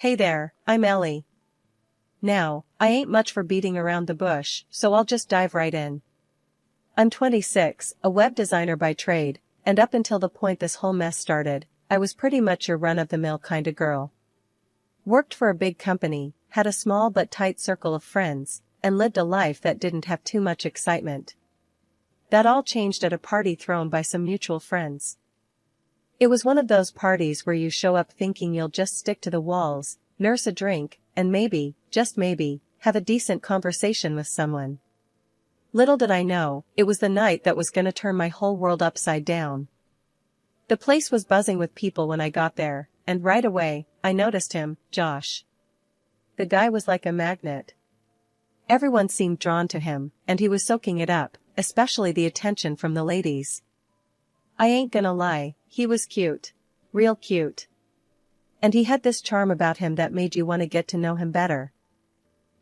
Hey there, I'm Ellie. Now, I ain't much for beating around the bush, so I'll just dive right in. I'm 26, a web designer by trade, and up until the point this whole mess started, I was pretty much your run-of-the-mill kinda girl. Worked for a big company, had a small but tight circle of friends, and lived a life that didn't have too much excitement. That all changed at a party thrown by some mutual friends. It was one of those parties where you show up thinking you'll just stick to the walls, nurse a drink, and maybe, just maybe, have a decent conversation with someone. Little did I know, it was the night that was gonna turn my whole world upside down. The place was buzzing with people when I got there, and right away, I noticed him, Josh. The guy was like a magnet. Everyone seemed drawn to him, and he was soaking it up, especially the attention from the ladies. I ain't gonna lie, he was cute. Real cute. And he had this charm about him that made you want to get to know him better.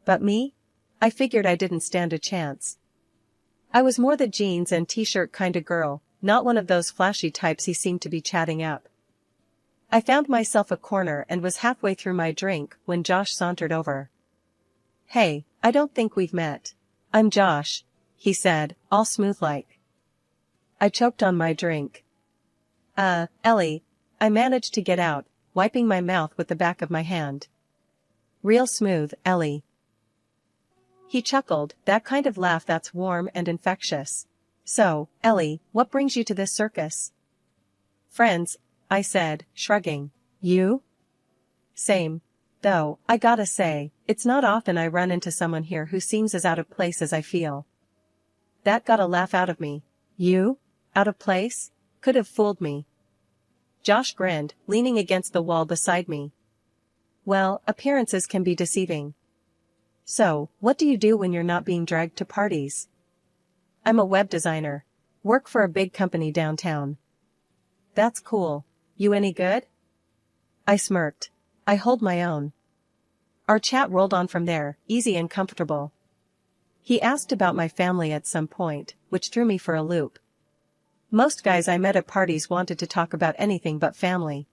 But me? I figured I didn't stand a chance. I was more the jeans and t-shirt kinda girl, not one of those flashy types he seemed to be chatting up. I found myself a corner and was halfway through my drink when Josh sauntered over. Hey, I don't think we've met. I'm Josh, he said, all smooth-like. I choked on my drink. Ellie, I managed to get out, wiping my mouth with the back of my hand. Real smooth, Ellie. He chuckled, that kind of laugh that's warm and infectious. So, Ellie, what brings you to this circus? Friends, I said, shrugging. You? Same. Though, I gotta say, it's not often I run into someone here who seems as out of place as I feel. That got a laugh out of me. You? Out of place? Could have fooled me. Josh grinned, leaning against the wall beside me. Well, appearances can be deceiving. So, what do you do when you're not being dragged to parties? I'm a web designer. Work for a big company downtown. That's cool. You any good? I smirked. I hold my own. Our chat rolled on from there, easy and comfortable. He asked about my family at some point, which threw me for a loop. Most guys I met at parties wanted to talk about anything but family.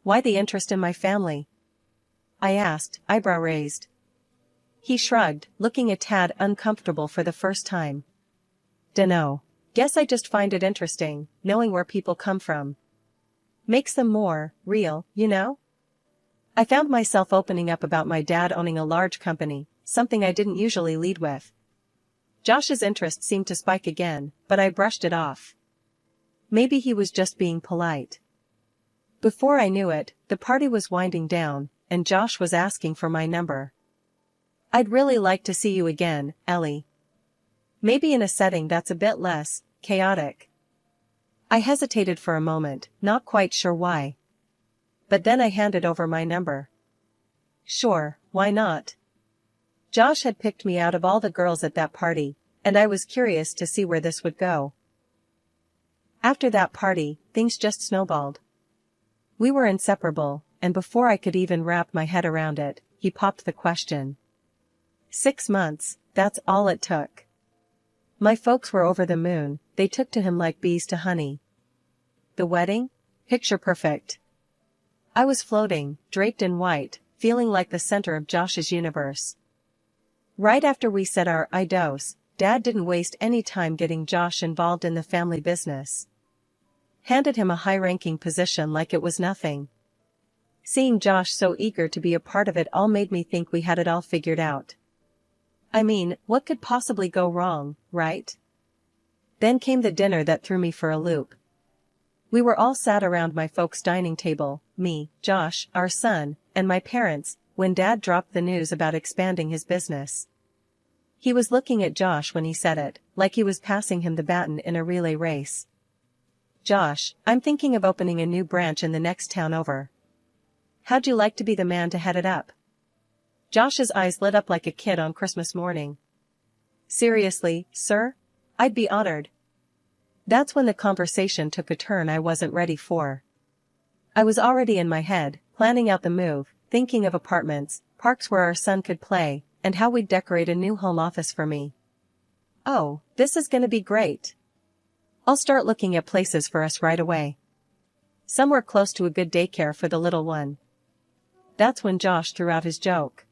Why the interest in my family? I asked, eyebrow raised. He shrugged, looking a tad uncomfortable for the first time. Dunno. Guess I just find it interesting, knowing where people come from. Makes them more real, you know? I found myself opening up about my dad owning a large company, something I didn't usually lead with. Josh's interest seemed to spike again, but I brushed it off. Maybe he was just being polite. Before I knew it, the party was winding down, and Josh was asking for my number. I'd really like to see you again, Ellie. Maybe in a setting that's a bit less chaotic. I hesitated for a moment, not quite sure why. But then I handed over my number. Sure, why not? Josh had picked me out of all the girls at that party, and I was curious to see where this would go. After that party, things just snowballed. We were inseparable, and before I could even wrap my head around it, he popped the question. 6 months, that's all it took. My folks were over the moon, they took to him like bees to honey. The wedding? Picture perfect. I was floating, draped in white, feeling like the center of Josh's universe. Right after we said our I dos, Dad didn't waste any time getting Josh involved in the family business. Handed him a high-ranking position like it was nothing. Seeing Josh so eager to be a part of it all made me think we had it all figured out. I mean, what could possibly go wrong, right? Then came the dinner that threw me for a loop. We were all sat around my folks' dining table, me, Josh, our son, and my parents, when Dad dropped the news about expanding his business. He was looking at Josh when he said it, like he was passing him the baton in a relay race. Josh, I'm thinking of opening a new branch in the next town over. How'd you like to be the man to head it up? Josh's eyes lit up like a kid on Christmas morning. Seriously, sir? I'd be honored. That's when the conversation took a turn I wasn't ready for. I was already in my head, planning out the move, thinking of apartments, parks where our son could play, and how we'd decorate a new home office for me. Oh, this is gonna be great. I'll start looking at places for us right away. Somewhere close to a good daycare for the little one. That's when Josh threw out his joke.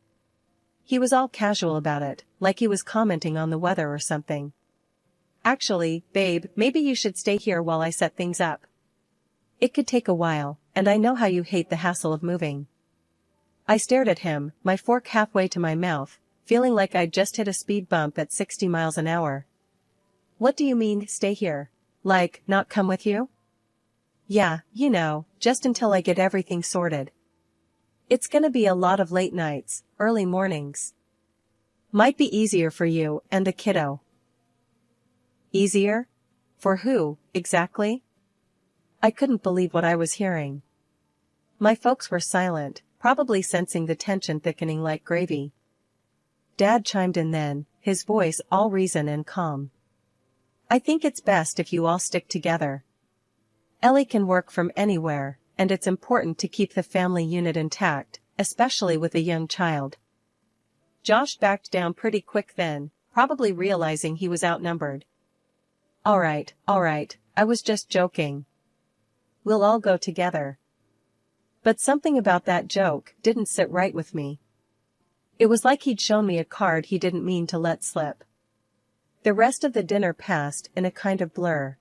He was all casual about it, like he was commenting on the weather or something. Actually, babe, maybe you should stay here while I set things up. It could take a while, and I know how you hate the hassle of moving. I stared at him, my fork halfway to my mouth, feeling like I'd just hit a speed bump at 60 miles an hour. What do you mean, stay here? Like, not come with you? Yeah, you know, just until I get everything sorted. It's gonna be a lot of late nights, early mornings. Might be easier for you and the kiddo. Easier? For who, exactly? I couldn't believe what I was hearing. My folks were silent, probably sensing the tension thickening like gravy. Dad chimed in then, his voice all reason and calm. I think it's best if you all stick together. Ellie can work from anywhere, and it's important to keep the family unit intact, especially with a young child. Josh backed down pretty quick then, probably realizing he was outnumbered. All right, I was just joking. We'll all go together. But something about that joke didn't sit right with me. It was like he'd shown me a card he didn't mean to let slip. The rest of the dinner passed in a kind of blur.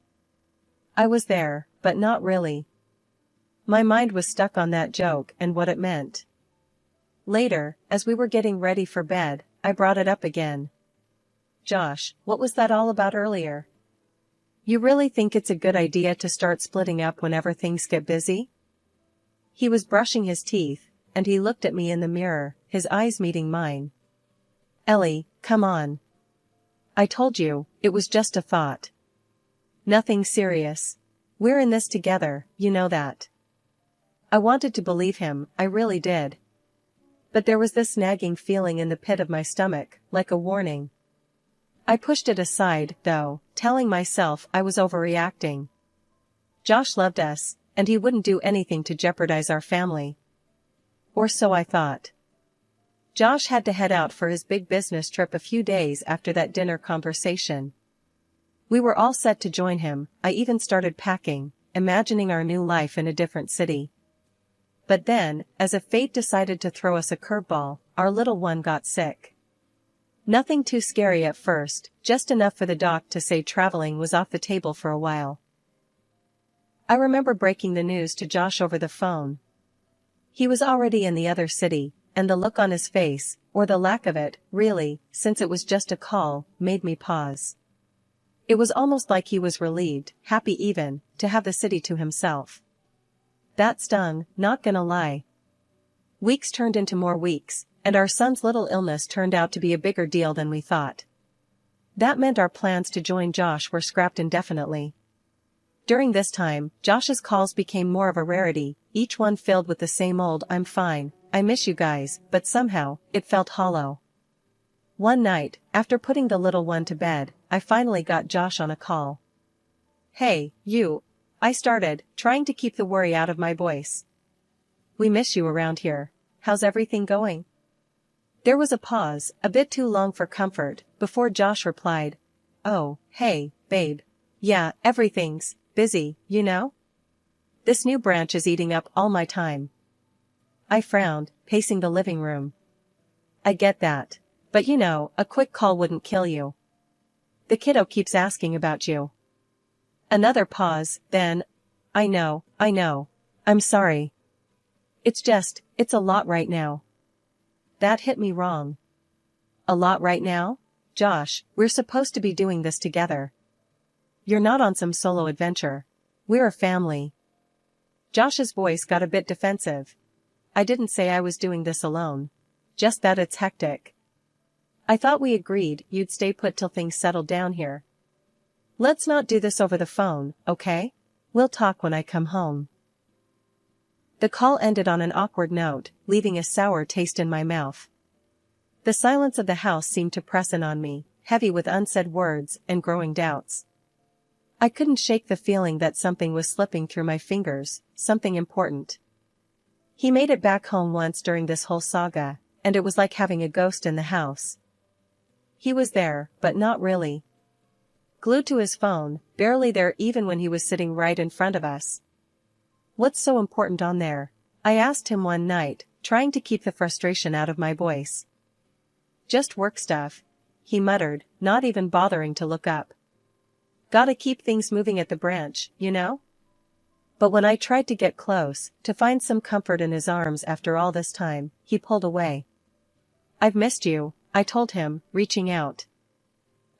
I was there, but not really. My mind was stuck on that joke and what it meant. Later, as we were getting ready for bed, I brought it up again. Josh, what was that all about earlier? You really think it's a good idea to start splitting up whenever things get busy? He was brushing his teeth, and he looked at me in the mirror, his eyes meeting mine. Ellie, come on. I told you, it was just a thought. Nothing serious. We're in this together, you know that. I wanted to believe him, I really did. But there was this nagging feeling in the pit of my stomach, like a warning. I pushed it aside, though, telling myself I was overreacting. Josh loved us, and he wouldn't do anything to jeopardize our family. Or so I thought. Josh had to head out for his big business trip a few days after that dinner conversation. We were all set to join him. I even started packing, imagining our new life in a different city. But then, as if fate decided to throw us a curveball, our little one got sick. Nothing too scary at first, just enough for the doc to say traveling was off the table for a while. I remember breaking the news to Josh over the phone. He was already in the other city, and the look on his face, or the lack of it, really, since it was just a call, made me pause. It was almost like he was relieved, happy even, to have the city to himself. That stung, not gonna lie. Weeks turned into more weeks, and our son's little illness turned out to be a bigger deal than we thought. That meant our plans to join Josh were scrapped indefinitely. During this time, Josh's calls became more of a rarity, each one filled with the same old "I'm fine, I miss you guys," but somehow, it felt hollow. One night, after putting the little one to bed, I finally got Josh on a call. Hey, you, I started, trying to keep the worry out of my voice. We miss you around here. How's everything going? There was a pause, a bit too long for comfort, before Josh replied, Oh, hey, babe. Yeah, everything's busy, you know? This new branch is eating up all my time. I frowned, pacing the living room. I get that. But you know, a quick call wouldn't kill you. The kiddo keeps asking about you. Another pause, then, I know, I'm sorry. It's a lot right now. That hit me wrong. A lot right now? Josh, we're supposed to be doing this together. You're not on some solo adventure. We're a family. Josh's voice got a bit defensive. I didn't say I was doing this alone. Just that it's hectic. I thought we agreed you'd stay put till things settled down here. Let's not do this over the phone, okay? We'll talk when I come home. The call ended on an awkward note, leaving a sour taste in my mouth. The silence of the house seemed to press in on me, heavy with unsaid words and growing doubts. I couldn't shake the feeling that something was slipping through my fingers, something important. He made it back home once during this whole saga, and it was like having a ghost in the house. He was there, but not really. Glued to his phone, barely there even when he was sitting right in front of us. What's so important on there? I asked him one night, trying to keep the frustration out of my voice. Just work stuff, he muttered, not even bothering to look up. Gotta keep things moving at the branch, you know? But when I tried to get close, to find some comfort in his arms after all this time, he pulled away. I've missed you, I told him, reaching out.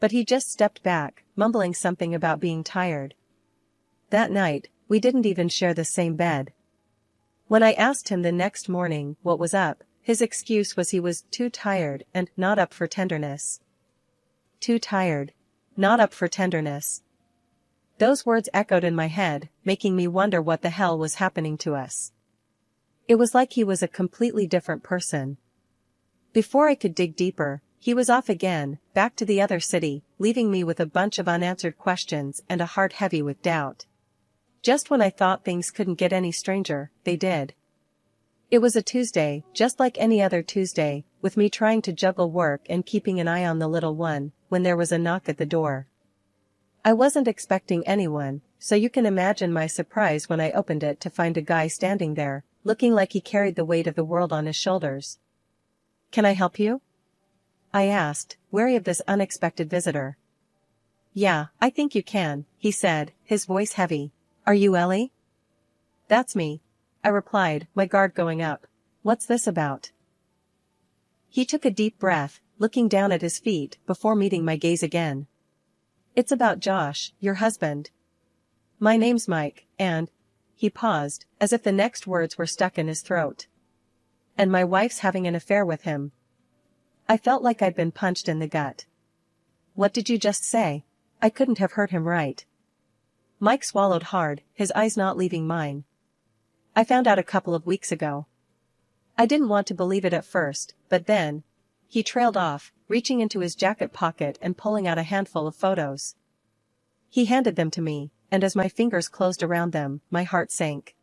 But he just stepped back, mumbling something about being tired. That night, we didn't even share the same bed. When I asked him the next morning what was up, his excuse was he was too tired and not up for tenderness. Too tired. Not up for tenderness. Those words echoed in my head, making me wonder what the hell was happening to us. It was like he was a completely different person. Before I could dig deeper, he was off again, back to the other city, leaving me with a bunch of unanswered questions and a heart heavy with doubt. Just when I thought things couldn't get any stranger, they did. It was a Tuesday, just like any other Tuesday, with me trying to juggle work and keeping an eye on the little one, when there was a knock at the door. I wasn't expecting anyone, so you can imagine my surprise when I opened it to find a guy standing there, looking like he carried the weight of the world on his shoulders. "Can I help you?" I asked, wary of this unexpected visitor. "Yeah, I think you can," he said, his voice heavy. "Are you Ellie?" "That's me," I replied, my guard going up. "What's this about?" He took a deep breath, looking down at his feet before meeting my gaze again. "It's about Josh, your husband. My name's Mike, and—" he paused, as if the next words were stuck in his throat. "And my wife's having an affair with him." I felt like I'd been punched in the gut. "What did you just say?" I couldn't have heard him right. Mike swallowed hard, his eyes not leaving mine. "I found out a couple of weeks ago." I didn't want to believe it at first, but then, he trailed off, reaching into his jacket pocket and pulling out a handful of photos. He handed them to me, and as my fingers closed around them, my heart sank.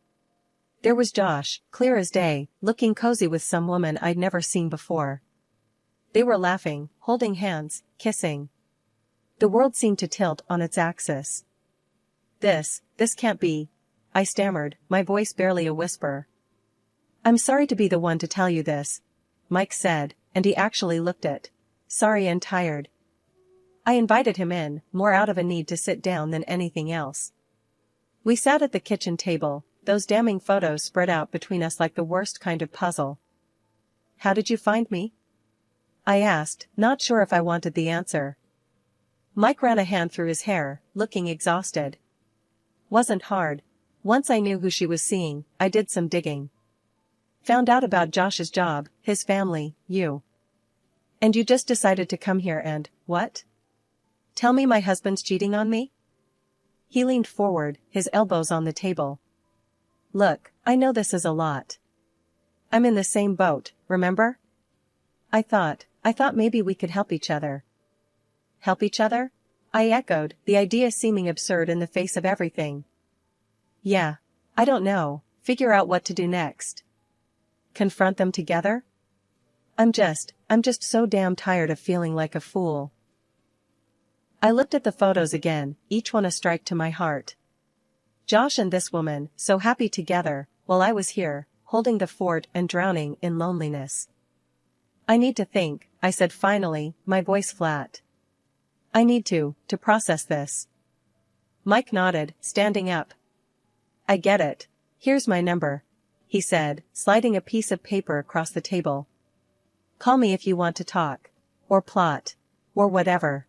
There was Josh, clear as day, looking cozy with some woman I'd never seen before. They were laughing, holding hands, kissing. The world seemed to tilt on its axis. This can't be," I stammered, my voice barely a whisper. "I'm sorry to be the one to tell you this," Mike said, and he actually looked it. Sorry and tired. I invited him in, more out of a need to sit down than anything else. We sat at the kitchen table, those damning photos spread out between us like the worst kind of puzzle. "How did you find me?" I asked, not sure if I wanted the answer. Mike ran a hand through his hair, looking exhausted. "Wasn't hard. Once I knew who she was seeing, I did some digging. Found out about Josh's job, his family, you. And you just decided to come here and, what? Tell me my husband's cheating on me?" He leaned forward, his elbows on the table. "Look, I know this is a lot. I'm in the same boat, remember? I thought maybe we could help each other." "Help each other?" I echoed, the idea seeming absurd in the face of everything. "Yeah. I don't know, figure out what to do next. Confront them together? I'm just so damn tired of feeling like a fool." I looked at the photos again, each one a strike to my heart. Josh and this woman, so happy together, while I was here, holding the fort and drowning in loneliness. "I need to think," I said finally, my voice flat. "I need to process this." Mike nodded, standing up. "I get it. Here's my number," he said, sliding a piece of paper across the table. "Call me if you want to talk. Or plot. Or whatever."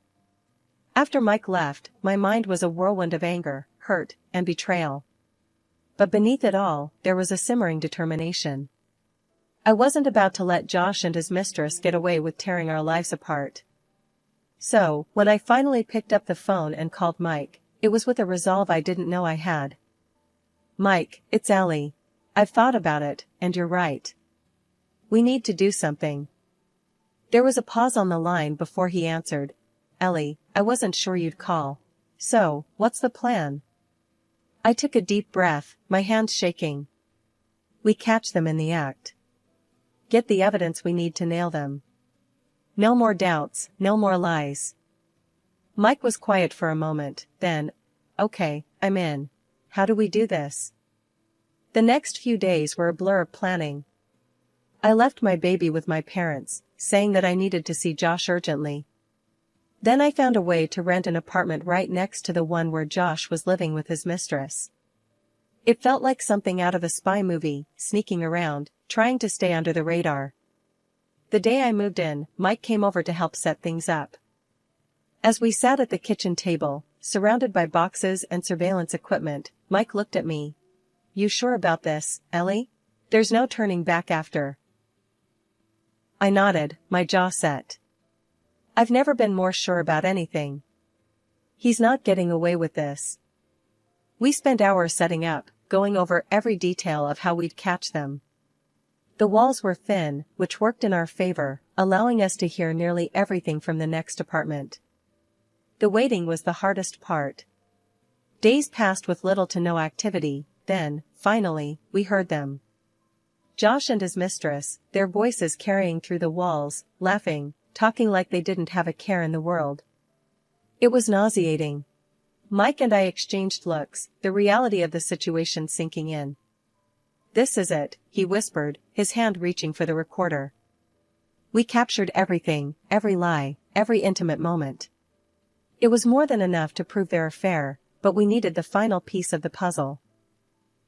After Mike left, my mind was a whirlwind of anger, hurt, and betrayal. But beneath it all, there was a simmering determination. I wasn't about to let Josh and his mistress get away with tearing our lives apart. So, when I finally picked up the phone and called Mike, it was with a resolve I didn't know I had. "Mike, it's Ellie. I've thought about it, and you're right. We need to do something." There was a pause on the line before he answered. "Ellie, I wasn't sure you'd call. So, what's the plan?" I took a deep breath, my hands shaking. "We catch them in the act. Get the evidence we need to nail them. No more doubts, no more lies." Mike was quiet for a moment, then, "Okay, I'm in. How do we do this?" The next few days were a blur of planning. I left my baby with my parents, saying that I needed to see Josh urgently. Then I found a way to rent an apartment right next to the one where Josh was living with his mistress. It felt like something out of a spy movie, sneaking around, trying to stay under the radar. The day I moved in, Mike came over to help set things up. As we sat at the kitchen table, surrounded by boxes and surveillance equipment, Mike looked at me. "You sure about this, Ellie? There's no turning back after." I nodded, my jaw set. I've never been more sure about anything. He's not getting away with this. We spent hours setting up, going over every detail of how we'd catch them. The walls were thin, which worked in our favor, allowing us to hear nearly everything from the next apartment. The waiting was the hardest part. Days passed with little to no activity, then, finally, we heard them. Josh and his mistress, their voices carrying through the walls, laughing, talking like they didn't have a care in the world. It was nauseating. Mike and I exchanged looks, the reality of the situation sinking in. "This is it," he whispered, his hand reaching for the recorder. We captured everything, every lie, every intimate moment. It was more than enough to prove their affair, but we needed the final piece of the puzzle.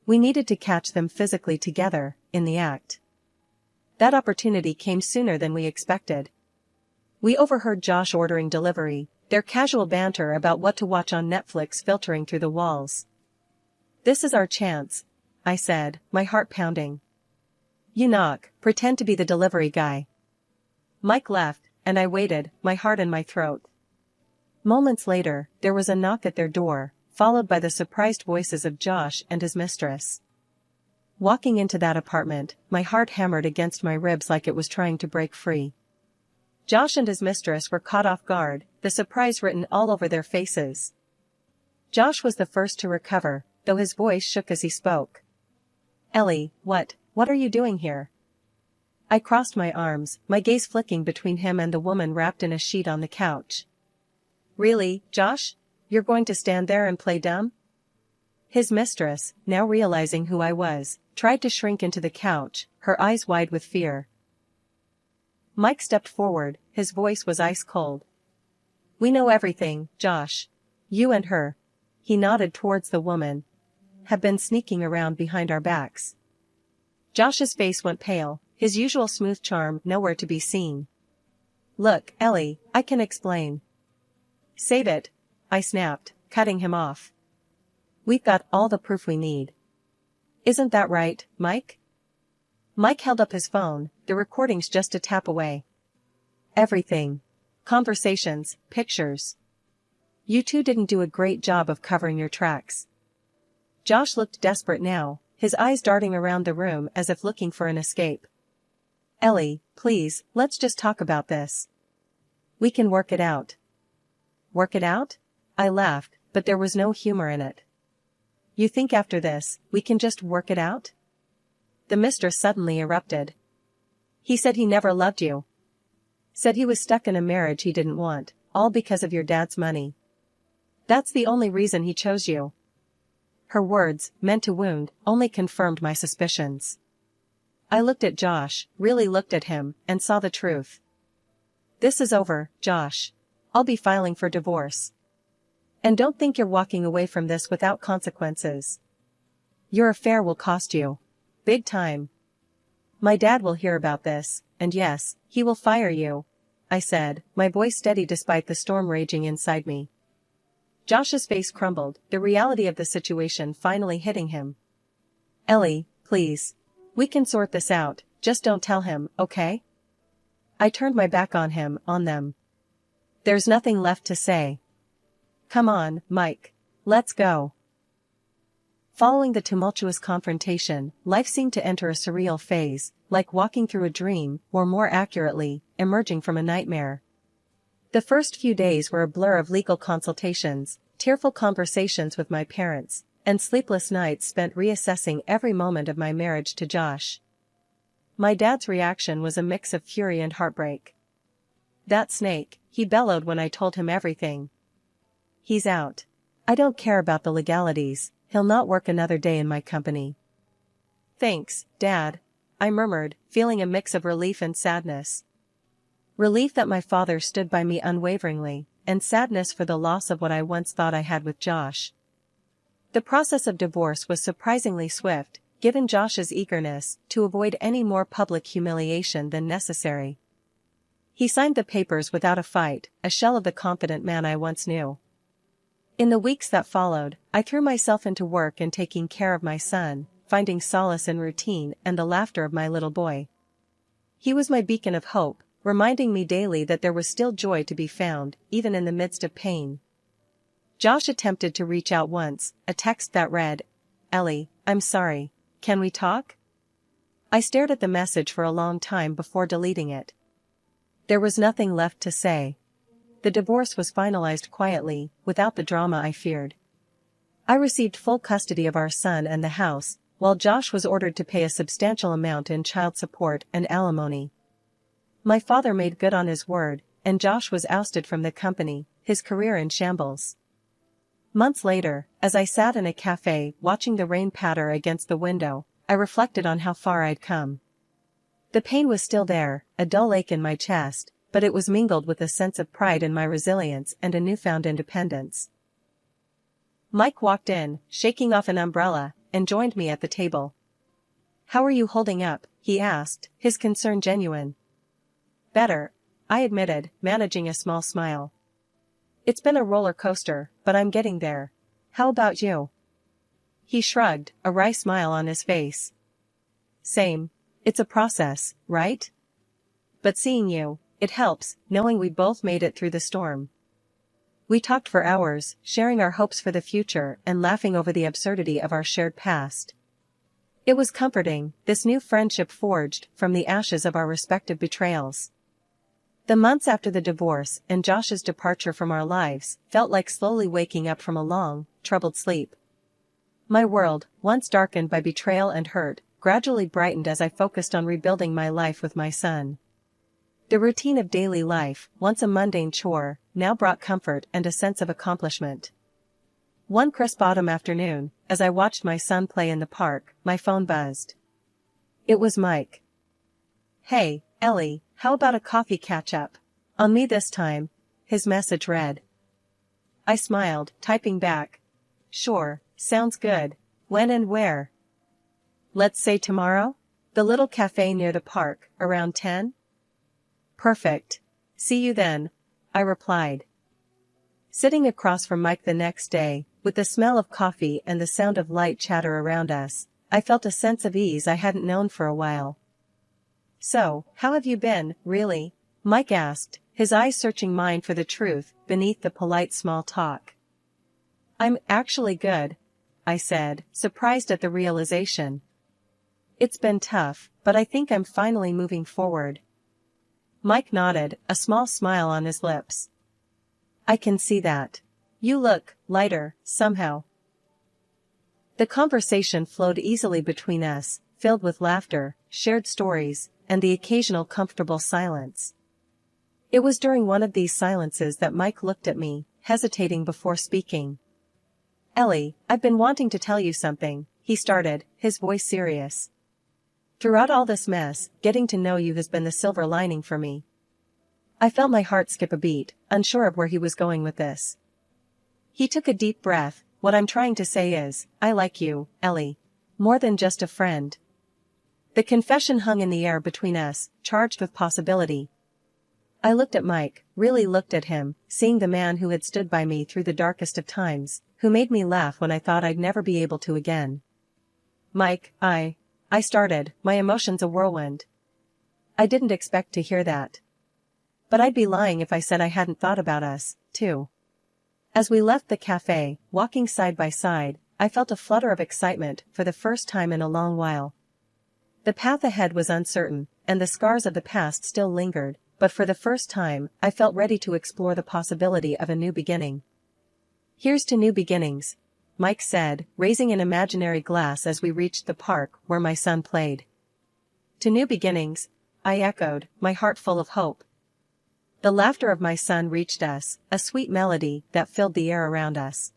We needed to catch them physically together, in the act. That opportunity came sooner than we expected. We overheard Josh ordering delivery, their casual banter about what to watch on Netflix filtering through the walls. "This is our chance," I said, my heart pounding. "You knock, pretend to be the delivery guy." Mike left, and I waited, my heart in my throat. Moments later, there was a knock at their door, followed by the surprised voices of Josh and his mistress. Walking into that apartment, my heart hammered against my ribs like it was trying to break free. Josh and his mistress were caught off guard, the surprise written all over their faces. Josh was the first to recover, though his voice shook as he spoke. "Ellie, what are you doing here?" I crossed my arms, my gaze flicking between him and the woman wrapped in a sheet on the couch. "Really, Josh? You're going to stand there and play dumb?" His mistress, now realizing who I was, tried to shrink into the couch, her eyes wide with fear. Mike stepped forward, his voice was ice cold. "We know everything, Josh. You and her," he nodded towards the woman, "have been sneaking around behind our backs." Josh's face went pale, his usual smooth charm nowhere to be seen. "Look, Ellie, I can explain." "Save it," I snapped, cutting him off. "We've got all the proof we need. Isn't that right, Mike?" Mike held up his phone, the recordings just a tap away. "Everything. Conversations, pictures. You two didn't do a great job of covering your tracks." Josh looked desperate now, his eyes darting around the room as if looking for an escape. "Ellie, please, let's just talk about this. We can work it out." "Work it out?" I laughed, but there was no humor in it. "You think after this, we can just work it out?" The mistress suddenly erupted. "He said he never loved you. Said he was stuck in a marriage he didn't want, all because of your dad's money. That's the only reason he chose you." Her words, meant to wound, only confirmed my suspicions. I looked at Josh, really looked at him, and saw the truth. "This is over, Josh. I'll be filing for divorce. And don't think you're walking away from this without consequences. Your affair will cost you. Big time. My dad will hear about this, and yes, he will fire you," I said, my voice steady despite the storm raging inside me. Josh's face crumbled, the reality of the situation finally hitting him. "Ellie, please. We can sort this out, just don't tell him, okay?" I turned my back on him, on them. There's nothing left to say. "Come on, Mike. Let's go." Following the tumultuous confrontation, life seemed to enter a surreal phase, like walking through a dream, or more accurately, emerging from a nightmare. The first few days were a blur of legal consultations, tearful conversations with my parents, and sleepless nights spent reassessing every moment of my marriage to Josh. My dad's reaction was a mix of fury and heartbreak. "That snake," he bellowed when I told him everything. "He's out. I don't care about the legalities, he'll not work another day in my company." Thanks, Dad, I murmured, feeling a mix of relief and sadness. Relief that my father stood by me unwaveringly, and sadness for the loss of what I once thought I had with Josh. The process of divorce was surprisingly swift, given Josh's eagerness to avoid any more public humiliation than necessary. He signed the papers without a fight, a shell of the confident man I once knew. In the weeks that followed, I threw myself into work and taking care of my son, finding solace in routine and the laughter of my little boy. He was my beacon of hope, reminding me daily that there was still joy to be found, even in the midst of pain. Josh attempted to reach out once, a text that read, "Ellie, I'm sorry, can we talk?" I stared at the message for a long time before deleting it. There was nothing left to say. The divorce was finalized quietly, without the drama I feared. I received full custody of our son and the house, while Josh was ordered to pay a substantial amount in child support and alimony. My father made good on his word, and Josh was ousted from the company, his career in shambles. Months later, as I sat in a cafe watching the rain patter against the window, I reflected on how far I'd come. The pain was still there, a dull ache in my chest, but it was mingled with a sense of pride in my resilience and a newfound independence. Mike walked in, shaking off an umbrella, and joined me at the table. "How are you holding up?" he asked, his concern genuine. "Better," I admitted, managing a small smile. "It's been a roller coaster, but I'm getting there. How about you?" He shrugged, a wry smile on his face. "Same. It's a process, right? But seeing you, it helps, knowing we both made it through the storm." We talked for hours, sharing our hopes for the future and laughing over the absurdity of our shared past. It was comforting, this new friendship forged from the ashes of our respective betrayals. The months after the divorce and Josh's departure from our lives felt like slowly waking up from a long, troubled sleep. My world, once darkened by betrayal and hurt, gradually brightened as I focused on rebuilding my life with my son. The routine of daily life, once a mundane chore, now brought comfort and a sense of accomplishment. One crisp autumn afternoon, as I watched my son play in the park, my phone buzzed. It was Mike. "Hey, Ellie, how about a coffee catch-up? On me this time," his message read. I smiled, typing back, "Sure, sounds good. When and where?" "Let's say tomorrow? The little cafe near the park, around 10? "Perfect. See you then," I replied. Sitting across from Mike the next day, with the smell of coffee and the sound of light chatter around us, I felt a sense of ease I hadn't known for a while. "So, how have you been, really?" Mike asked, his eyes searching mine for the truth beneath the polite small talk. "I'm actually good," I said, surprised at the realization. "It's been tough, but I think I'm finally moving forward." Mike nodded, a small smile on his lips. "I can see that. You look lighter, somehow." The conversation flowed easily between us, filled with laughter, shared stories, and the occasional comfortable silence. It was during one of these silences that Mike looked at me, hesitating before speaking. "Ellie, I've been wanting to tell you something," he started, his voice serious. "Throughout all this mess, getting to know you has been the silver lining for me." I felt my heart skip a beat, unsure of where he was going with this. He took a deep breath. "What I'm trying to say is, I like you, Ellie. More than just a friend." The confession hung in the air between us, charged with possibility. I looked at Mike, really looked at him, seeing the man who had stood by me through the darkest of times, who made me laugh when I thought I'd never be able to again. "Mike, I started, my emotions a whirlwind. I didn't expect to hear that. But I'd be lying if I said I hadn't thought about us, too." As we left the cafe, walking side by side, I felt a flutter of excitement for the first time in a long while. The path ahead was uncertain, and the scars of the past still lingered, but for the first time, I felt ready to explore the possibility of a new beginning. "Here's to new beginnings," Mike said, raising an imaginary glass as we reached the park where my son played. "To new beginnings," I echoed, my heart full of hope. The laughter of my son reached us, a sweet melody that filled the air around us.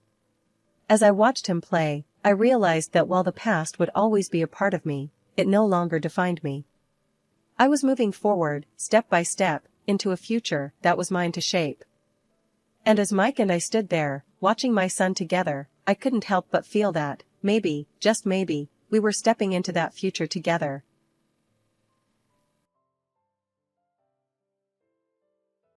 As I watched him play, I realized that while the past would always be a part of me, it no longer defined me. I was moving forward, step by step, into a future that was mine to shape. And as Mike and I stood there, watching my son together, I couldn't help but feel that, maybe, just maybe, we were stepping into that future together.